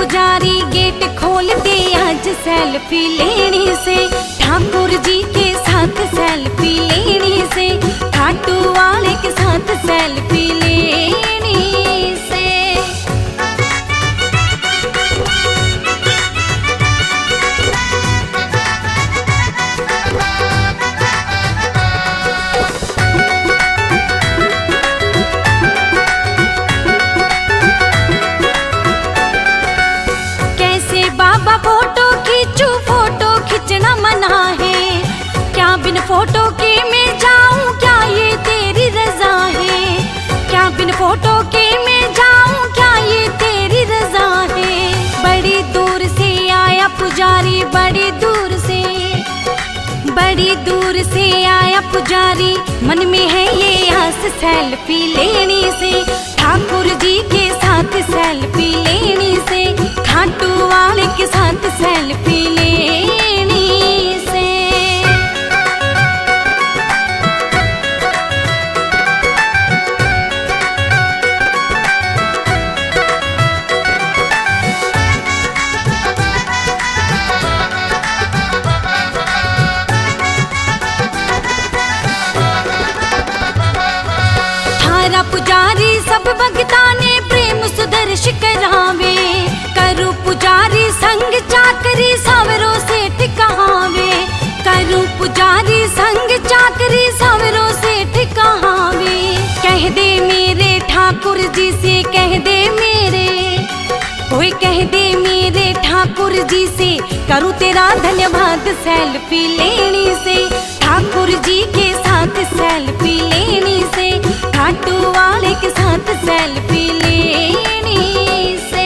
पुजारी गेट खोलते आज सेल्फी लेने से, ठाकुर जी के साथ सेल्फी लेने से, खाटू वाले के साथ सेल्फी लेने से। बाबा फोटो खींचू, फोटो खींचना मना है, क्या बिन फोटो के मैं जाऊं, क्या ये तेरी रजा है, क्या बिन फोटो के मैं जाऊं, क्या ये तेरी रजा है। बड़ी दूर से आया पुजारी, बड़ी दूर से आया पुजारी, मन में है ये आस सेल्फी लेने से, ठाकुर जी के साथ सेल्फी लेने से, खाटू वाले के साथ सेल्फी लेने से। थारा पुजारी सब भगता ने प्रेम सुदर्श करावे, करू पुजारी संग चाकरी सावरों से ठिकावे, करू पुजारी संग चाकरी सावरों से ठिकावे। कह दे मेरे ठाकुर जी से, कह दे मेरे, कोई कह दे मेरे ठाकुर जी से, करूँ तेरा धन्यवाद सेल्फी लेने से, ठाकुर जी के साथ सेल्फी लेने से, खाटू वाले के साथ सेल्फी लेने से।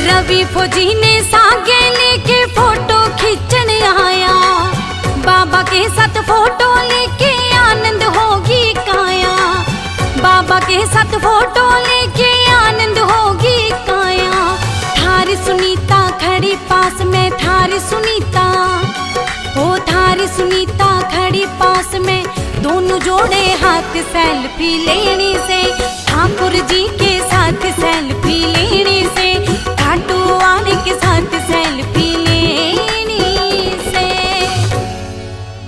रवि फौजी ने सागे लेके फोटो खींचने आया, बाबा के साथ फोटो लेके आनंद होगी काया, बाबा के साथ फोटो लेके आनंद होगी काया। थारी सुनीता खड़ी पास में, थारी सुनीता, ओ थारी सुनीता खड़ी पास में, दोनों जोड़े हाथ सेल्फी लेने से, ठाकुर जी के साथ सेल्फी लेने से, खाटू वाले के साथ सेल्फी